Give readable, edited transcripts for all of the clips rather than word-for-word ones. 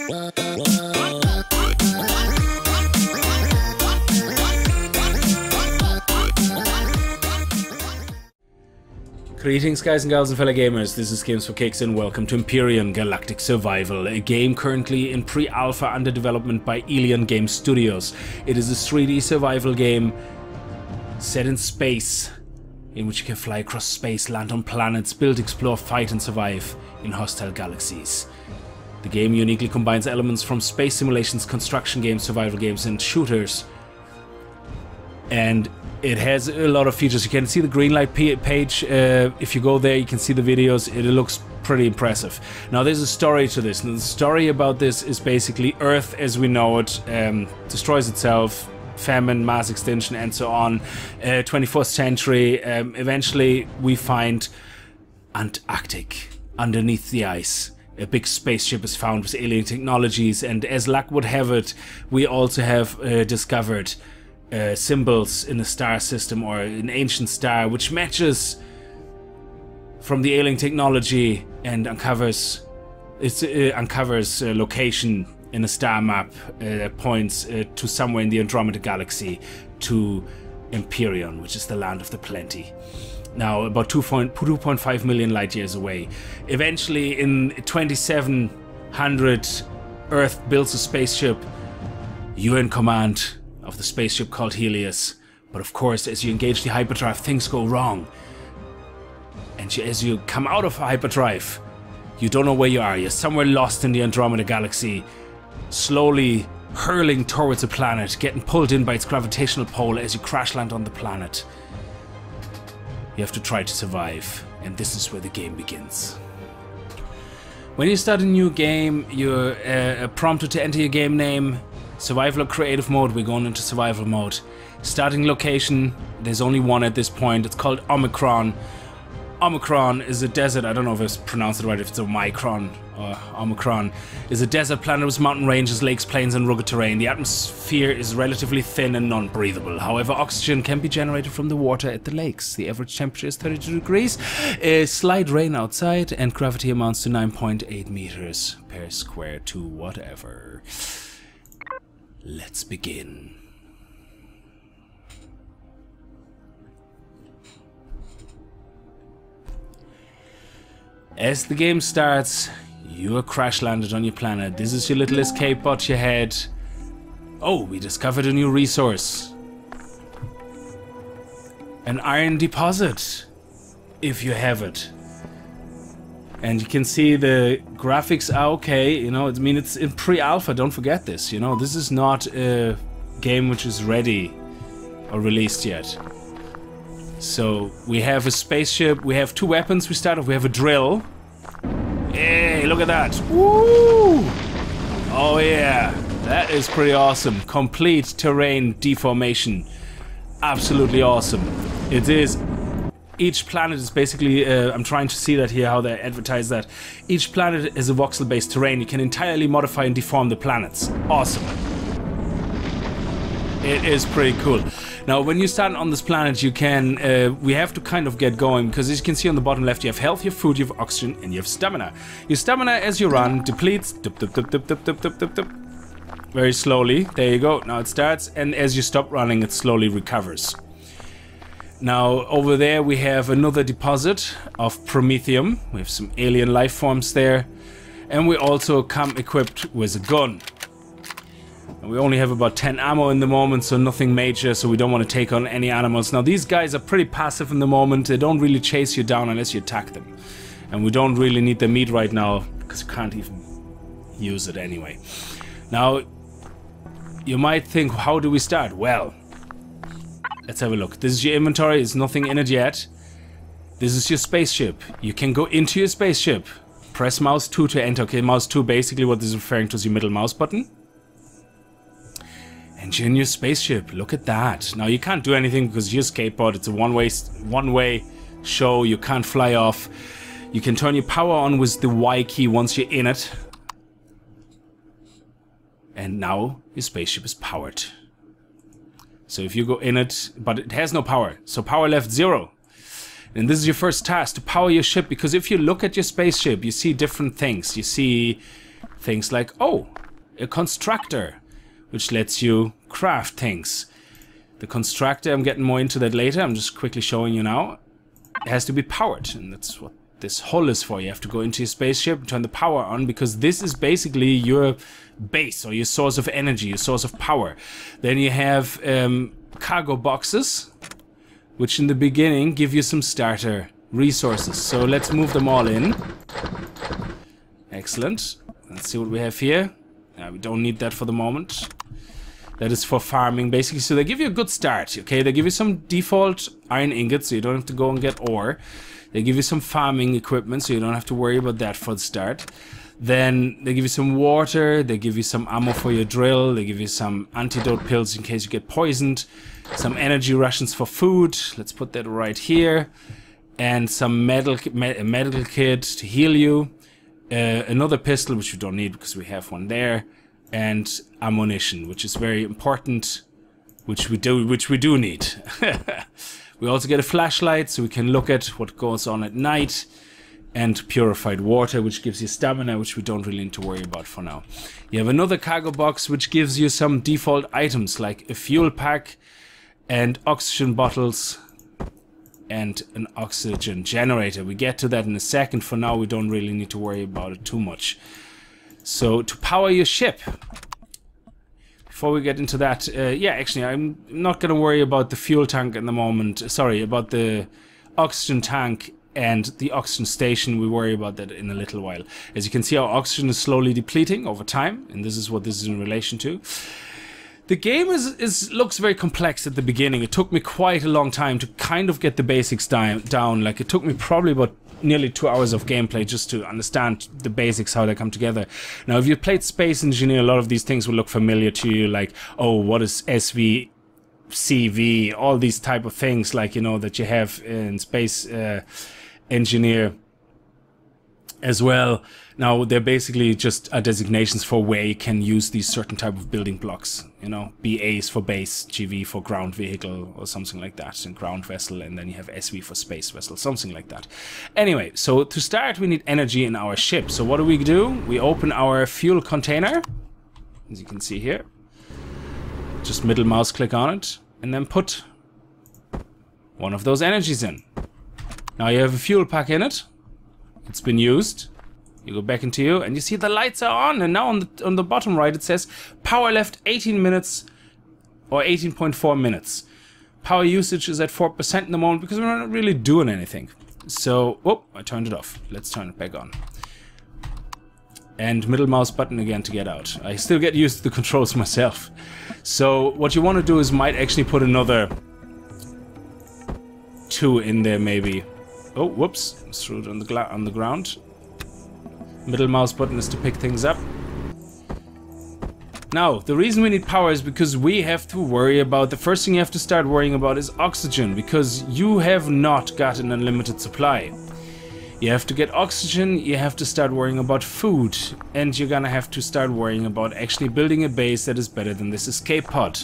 Greetings guys and gals and fellow gamers, this is Games for Kicks and welcome to Empyrion Galactic Survival, a game currently in pre-alpha under development by Eleon Game Studios. It is a 3D survival game set in space, in which you can fly across space, land on planets, build, explore, fight and survive in hostile galaxies. The game uniquely combines elements from space simulations, construction games, survival games and shooters. And it has a lot of features. You can see the green light page. If you go there, you can see the videos. It looks pretty impressive. Now, there's a story to this. And the story about this is basically Earth as we know it destroys itself, famine, mass extinction, and so on. 24th century. Eventually, we find Antarctic underneath the ice. A big spaceship is found with alien technologies, and as luck would have it, we also have discovered symbols in a star system or an ancient star which matches from the alien technology and uncovers location in a star map, points to somewhere in the Andromeda galaxy, to Empyrion, which is the land of the plenty. Now about 2.5 million light years away. Eventually in 2700 Earth builds a spaceship. You're in command of the spaceship called Helios, but of course as you engage the hyperdrive things go wrong, and as you come out of hyperdrive you don't know where you are. You're somewhere lost in the Andromeda galaxy, slowly hurling towards a planet, getting pulled in by its gravitational pull as you crash land on the planet. You have to try to survive, and this is where the game begins. When you start a new game, you're prompted to enter your game name. Survival or creative mode, we're going into survival mode. Starting location, there's only one at this point, it's called Omicron. Omicron is a desert, I don't know if it's pronounced it right, if it's a Micron or Omicron, is a desert planet with mountain ranges, lakes, plains and rugged terrain. The atmosphere is relatively thin and non-breathable. However, oxygen can be generated from the water at the lakes. The average temperature is 32 degrees, slight rain outside, and gravity amounts to 9.8 meters per square to whatever. Let's begin. As the game starts, you are crash landed on your planet. This is your little escape pod you had. Oh, we discovered a new resource. An iron deposit, if you have it. And you can see the graphics are okay, you know, I mean it's in pre-alpha, don't forget this, you know, this is not a game which is ready or released yet. So we have a spaceship, we have two weapons, we start off, we have a drill. Hey, look at that, woo! Oh yeah, that is pretty awesome. Complete terrain deformation, absolutely awesome. It is. Each planet is basically, I'm trying to see that here, how they advertise that. Each planet is a voxel-based terrain. You can entirely modify and deform the planets. Awesome. It is pretty cool. Now, when you start on this planet, you can, we have to kind of get going, because as you can see on the bottom left, you have health, you have food, you have oxygen, and you have stamina. Your stamina, as you run, depletes, very slowly. There you go. Now it starts, and as you stop running, it slowly recovers. Now, over there we have another deposit of Promethium. We have some alien life forms there. And we also come equipped with a gun. And we only have about 10 ammo in the moment, so nothing major, so we don't want to take on any animals. Now, these guys are pretty passive in the moment. They don't really chase you down unless you attack them. And we don't really need their meat right now, because you can't even use it anyway. Now, you might think, how do we start? Well, let's have a look. This is your inventory, there's nothing in it yet. This is your spaceship. You can go into your spaceship. Press mouse 2 to enter. Okay, mouse 2, basically what this is referring to is your middle mouse button. And you're in your spaceship. Look at that. Now you can't do anything because your skateboard, it's a one-way show. You can't fly off. You can turn your power on with the Y key once you're in it. And now your spaceship is powered. So if you go in it, but it has no power, so power left 0. And this is your first task, to power your ship, because if you look at your spaceship, you see different things. You see things like, oh, a constructor, which lets you craft things. The constructor, I'm getting more into that later, I'm just quickly showing you now. It has to be powered, and that's what this hull is for. You have to go into your spaceship and turn the power on, because this is basically your base, or your source of energy, your source of power. Then you have cargo boxes, which in the beginning give you some starter resources. So let's move them all in. Excellent. Let's see what we have here. We don't need that for the moment. That is for farming, basically. So they give you a good start, okay? They give you some default iron ingots, so you don't have to go and get ore. They give you some farming equipment, so you don't have to worry about that for the start. Then they give you some water, they give you some ammo for your drill, they give you some antidote pills in case you get poisoned, some energy rations for food, let's put that right here, and some medical kit to heal you, another pistol, which we don't need because we have one there, and ammunition, which is very important, which we do need. We also get a flashlight, so we can look at what goes on at night, and purified water, which gives you stamina, which we don't really need to worry about for now. You have another cargo box, which gives you some default items, like a fuel pack, and oxygen bottles, and an oxygen generator. We get to that in a second. For now, we don't really need to worry about it too much. So, to power your ship, before we get into that, yeah, actually, I'm not going to worry about the fuel tank in the moment. Sorry, about the oxygen tank and the oxygen station. We worry about that in a little while. As you can see, our oxygen is slowly depleting over time, and this is what this is in relation to. The game looks very complex at the beginning. It took me quite a long time to kind of get the basics down. Like, it took me probably about nearly 2 hours of gameplay just to understand the basics, how they come together. Now, if you played Space Engineer, a lot of these things will look familiar to you, like, oh, what is SV, CV, all these type of things, like, you know, that you have in Space Engineer as well. Now, they're basically just designations for where you can use these certain type of building blocks. You know, BA is for base, GV for ground vehicle, or something like that, and ground vessel, and then you have SV for space vessel, something like that. Anyway, so to start, we need energy in our ship. So what do? We open our fuel container, as you can see here. Just middle mouse click on it, and then put one of those energies in. Now you have a fuel pack in it. It's been used. You go back into you, and you see the lights are on, and now on the bottom right it says power left 18 minutes or 18.4 minutes. Power usage is at 4% in the moment because we're not really doing anything. So, oh, I turned it off. Let's turn it back on. And middle mouse button again to get out. I still get used to the controls myself. So what you want to do is might actually put another 2 in there maybe. Oh, whoops, I threw it on the ground. Middle mouse button is to pick things up. Now, the reason we need power is because we have to worry about, the first thing you have to start worrying about is oxygen, because you have not got an unlimited supply. You have to get oxygen, you have to start worrying about food, and you're gonna have to start worrying about actually building a base that is better than this escape pod.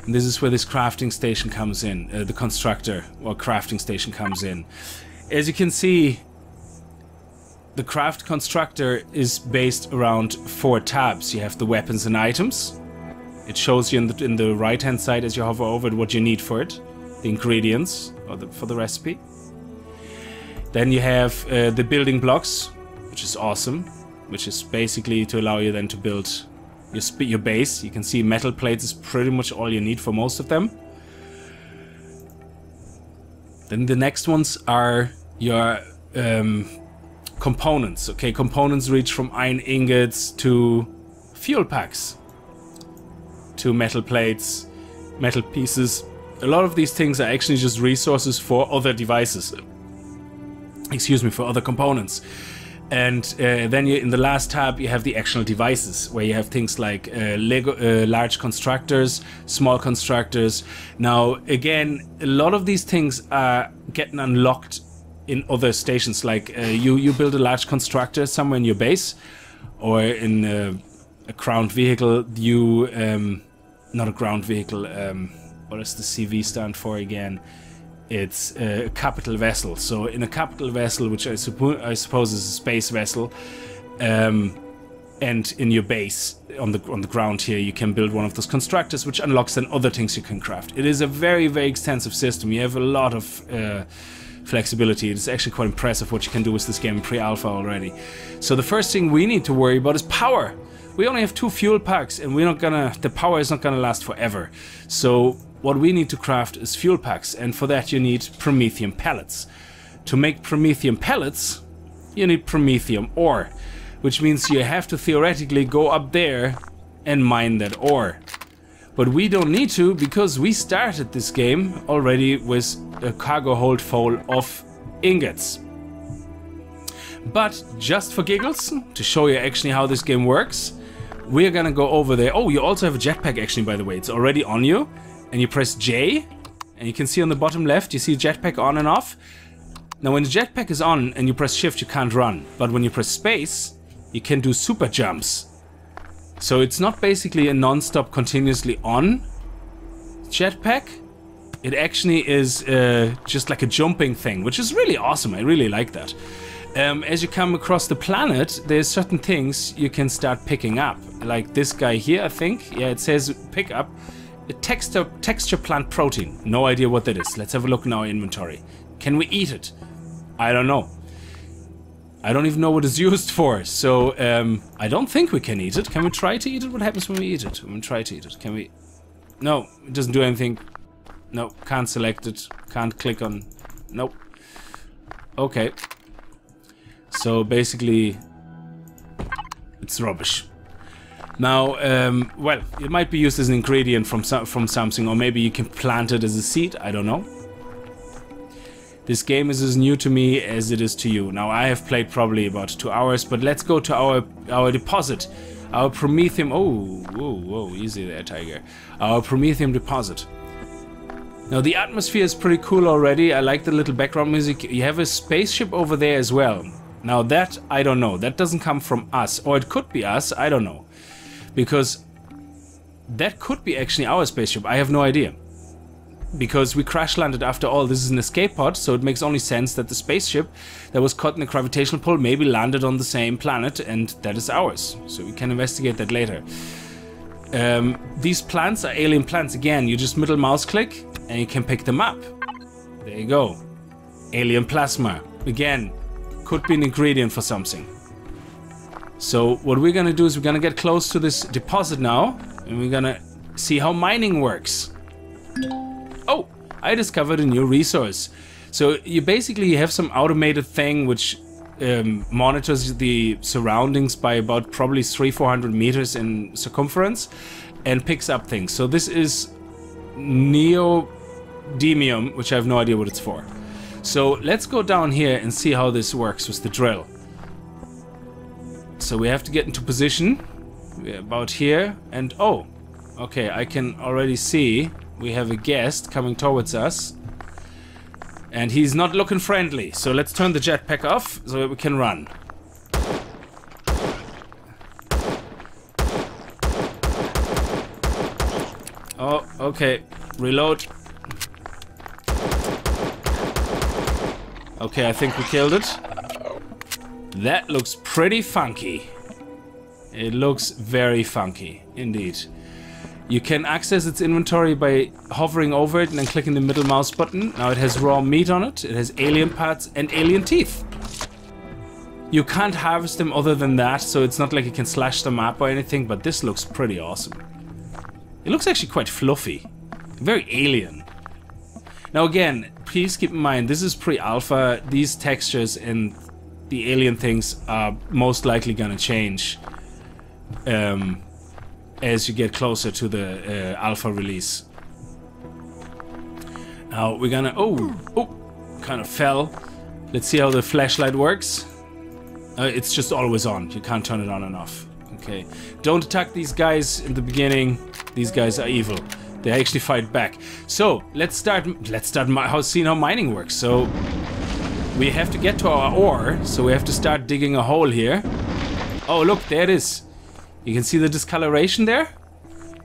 And this is where this crafting station comes in, the constructor or crafting station comes in. As you can see, the craft constructor is based around 4 tabs. You have the weapons and items. It shows you in the right hand side as you hover over it what you need for it, the ingredients for the recipe. Then you have the building blocks, which is awesome, which is basically to allow you then to build your base. You can see metal plates is pretty much all you need for most of them. Then the next ones are your components. Okay, components reach from iron ingots to fuel packs to metal plates, metal pieces. A lot of these things are actually just resources for other devices. Excuse me, for other components. And then in the last tab you have the actual devices, where you have things like large constructors, small constructors. Now again, a lot of these things are getting unlocked in other stations, like you build a large constructor somewhere in your base, or in a ground vehicle, not a ground vehicle, what does the CV stand for again? it's a capital vessel. So in a capital vessel, which I suppose is a space vessel, and in your base on the ground here, you can build one of those constructors, which unlocks then other things you can craft. It is a very, very extensive system. You have a lot of flexibility. It's actually quite impressive what you can do with this game in pre-alpha already. So the first thing we need to worry about is power. We only have 2 fuel packs, and the power is not gonna last forever. So what we need to craft is fuel packs, and for that you need Promethium pellets. To make Promethium pellets, you need Promethium ore, which means you have to theoretically go up there and mine that ore. But we don't need to, because we started this game already with a cargo hold full of ingots. But just for giggles, to show you actually how this game works, we're gonna go over there. Oh, you also have a jetpack actually, by the way. It's already on you. And you press J, and you can see on the bottom left, you see jetpack on and off. Now when the jetpack is on and you press shift, you can't run. But when you press space, you can do super jumps. So it's not basically a non-stop continuously on jetpack. It actually is just like a jumping thing, which is really awesome. I really like that. As you come across the planet, there's certain things you can start picking up. Like this guy here, I think. Yeah, it says pick up a texture plant protein. No idea what that is. Let's have a look in our inventory. Can we eat it? I don't know. I don't even know what it's used for. So I don't think we can eat it. Can we try to eat it? What happens when we eat it? When we try to eat it, can we? No, it doesn't do anything. No, can't select it. Can't click on. Nope. Okay. So basically, it's rubbish. Now, well, it might be used as an ingredient from something, or maybe you can plant it as a seed. I don't know. This game is as new to me as it is to you. Now, I have played probably about 2 hours, but let's go to our deposit, our Promethium. Oh, whoa, whoa, easy there, Tiger. Our Promethium deposit. Now, the atmosphere is pretty cool already. I like the little background music. You have a spaceship over there as well. Now, that I don't know. That doesn't come from us, or it could be us. I don't know. Because that could be actually our spaceship. I have no idea. Because we crash landed after all. This is an escape pod, so it makes only sense that the spaceship that was caught in a gravitational pull maybe landed on the same planet, and that is ours. So we can investigate that later. These plants are alien plants. Again, you just middle mouse click and you can pick them up. There you go. Alien plasma. Again, could be an ingredient for something. So what we're gonna do is we're gonna get close to this deposit now, and we're gonna see how mining works. Oh, I discovered a new resource. So you basically have some automated thing which monitors the surroundings by about probably 300-400 meters in circumference and picks up things. So this is neodymium, which I have no idea what it's for. So let's go down here and see how this works with the drill. So we have to get into position. We're about here, and oh, okay, I can already see we have a guest coming towards us. And he's not looking friendly, so let's turn the jetpack off so that we can run. Oh, okay, reload. Okay, I think we killed it. That looks pretty funky. It looks very funky, indeed. You can access its inventory by hovering over it and then clicking the middle mouse button. Now it has raw meat on it, it has alien parts and alien teeth. You can't harvest them other than that, so it's not like you can slash them up or anything, but this looks pretty awesome. It looks actually quite fluffy. Very alien. Now again, please keep in mind, this is pre-alpha. These textures and the alien things are most likely gonna change as you get closer to the alpha release. Now we're gonna, oh, kind of fell. Let's see how the flashlight works. It's just always on. You can't turn it on and off. Okay. Don't attack these guys in the beginning. These guys are evil. They actually fight back. So let's start seeing how mining works. So we have to get to our ore. So we have to start digging a hole here. Oh, look, there it is. You can see the discoloration there.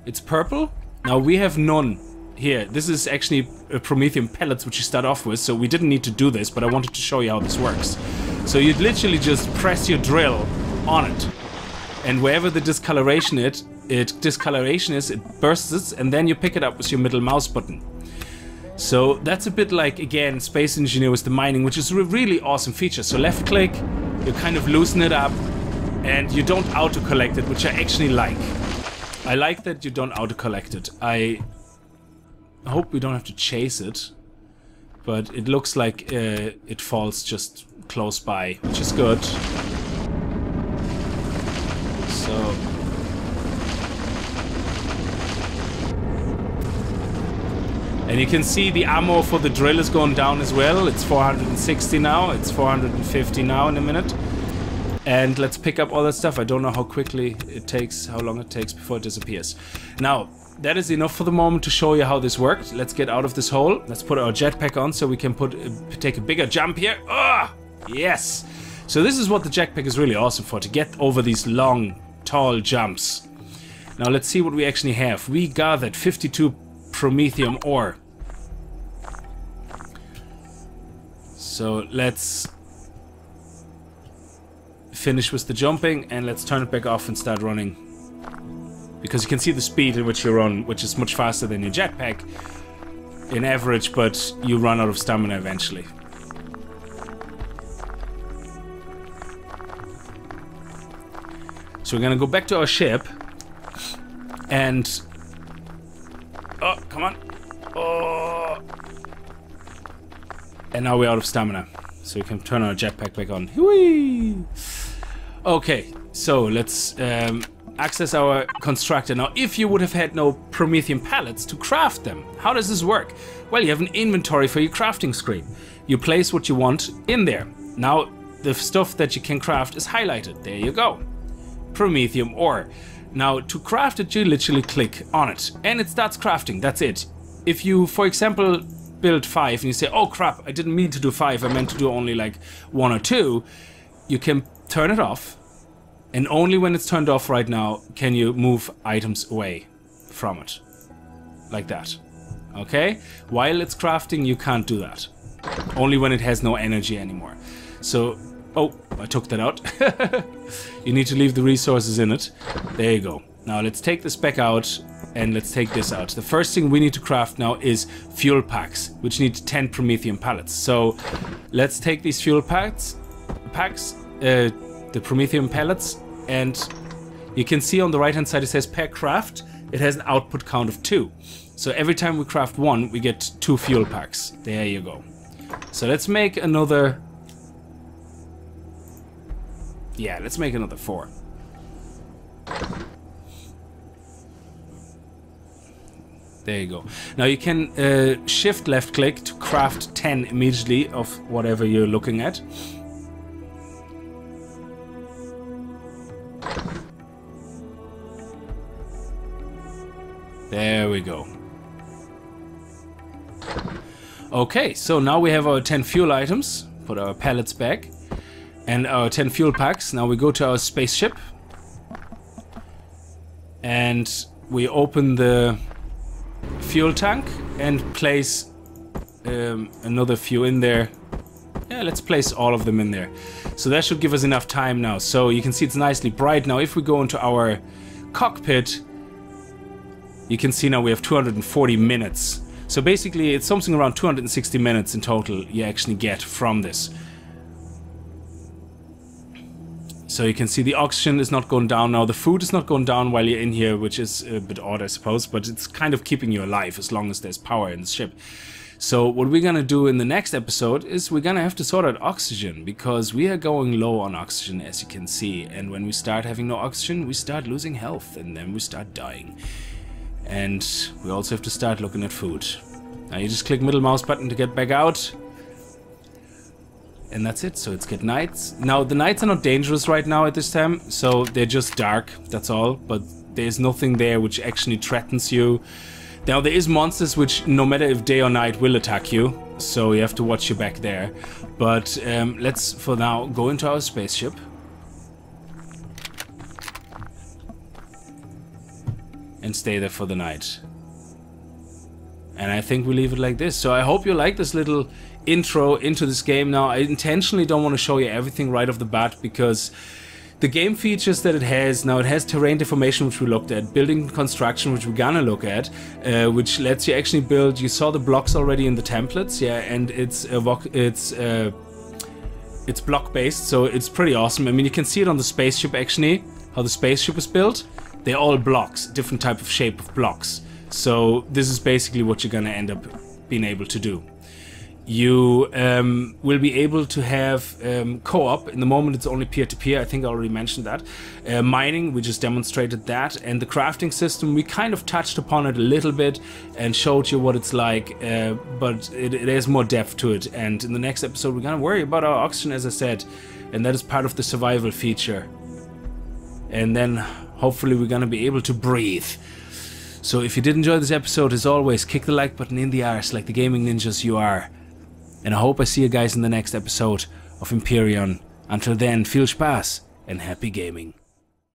It's purple. Now we have none. here, this is actually Promethium pellets which you start off with, so we didn't need to do this, but I wanted to show you how this works. So you literally just press your drill on it, and wherever the discoloration is, it bursts it, and then you pick it up with your middle mouse button. So that's a bit like, again, Space Engineer with the mining, which is a really awesome feature. So left click, you kind of loosen it up, and you don't auto-collect it, which I actually like. I like that you don't auto-collect it. I hope we don't have to chase it, but it looks like it falls just close by, which is good. So... and you can see the ammo for the drill is going down as well. It's 460 now. It's 450 now in a minute. And let's pick up all that stuff. I don't know how quickly it takes, how long it takes before it disappears. Now, that is enough for the moment to show you how this worked. Let's get out of this hole. Let's put our jetpack on so we can take a bigger jump here. Ah, yes. So this is what the jetpack is really awesome for, to get over these long, tall jumps. Now let's see what we actually have. We gathered 52 Promethium ore. So let's finish with the jumping and let's turn it back off and start running. Because you can see the speed in which you run, which is much faster than your jetpack in average, but you run out of stamina eventually. So we're gonna go back to our ship and... oh, come on. Oh. And now we're out of stamina. So we can turn our jetpack back on. Whee! Okay, so let's access our constructor. Now, if you would have had no Promethium pellets to craft them, how does this work? Well, you have an inventory for your crafting screen. You place what you want in there. Now, the stuff that you can craft is highlighted. There you go. Promethium ore. Now, to craft it, you literally click on it and it starts crafting. That's it. If you, for example, build 5 and you say, oh crap, I didn't mean to do 5, I meant to do only like 1 or 2, you can turn it off, and only when it's turned off right now can you move items away from it. Like that. Okay? While it's crafting, you can't do that. Only when it has no energy anymore. So, oh, I took that out. You need to leave the resources in it. There you go. Now let's take this back out and let's take this out. The first thing we need to craft now is fuel packs, which need 10 Promethium pellets. So let's take these fuel packs, the Promethium pellets, and you can see on the right hand side it says per craft. It has an output count of 2. So every time we craft 1, we get 2 fuel packs. There you go. So let's make another... yeah, let's make another 4. There you go. Now you can shift left click to craft 10 immediately of whatever you're looking at. There we go. Okay, so now we have our 10 fuel items. Put our pellets back. And our 10 fuel packs. Now we go to our spaceship. And we open the fuel tank and place another few in there. Yeah, let's place all of them in there. So that should give us enough time now. So you can see it's nicely bright. Now if we go into our cockpit, you can see now we have 240 minutes. So basically it's something around 260 minutes in total you actually get from this. So you can see the oxygen is not going down now. The food is not going down while you're in here, which is a bit odd, I suppose, but it's kind of keeping you alive as long as there's power in the ship. So what we're gonna do in the next episode is we're gonna have to sort out oxygen, because we are going low on oxygen, as you can see. And when we start having no oxygen, we start losing health, and then we start dying. And we also have to start looking at food. Now you just click middle mouse button to get back out. And that's it, so it's get nights. Now, the nights are not dangerous right now at this time, so they're just dark, that's all. But there's nothing there which actually threatens you. Now, there is monsters which, no matter if day or night, will attack you. So you have to watch your back there. But let's, for now, go into our spaceship. And stay there for the night. And I think we leave it like this. So I hope you like this little intro into this game. Now, I intentionally don't want to show you everything right off the bat, because the game features that it has, now it has terrain deformation, which we looked at, building construction, which we're gonna look at, which lets you actually build, you saw the blocks already in the templates, yeah, and it's block based, so it's pretty awesome. I mean, you can see it on the spaceship actually, how the spaceship is built. They're all blocks, different type of shape of blocks. So this is basically what you're gonna end up being able to do. You will be able to have co-op. In the moment it's only peer-to-peer, I think I already mentioned that. Mining, we just demonstrated that. And the crafting system, we kind of touched upon it a little bit and showed you what it's like, but it has more depth to it. And in the next episode we're gonna worry about our oxygen, as I said, and that is part of the survival feature. And then hopefully we're gonna be able to breathe. So if you did enjoy this episode, as always, kick the like button in the arse like the gaming ninjas you are. And I hope I see you guys in the next episode of Empyrion. Until then, viel Spaß and happy gaming.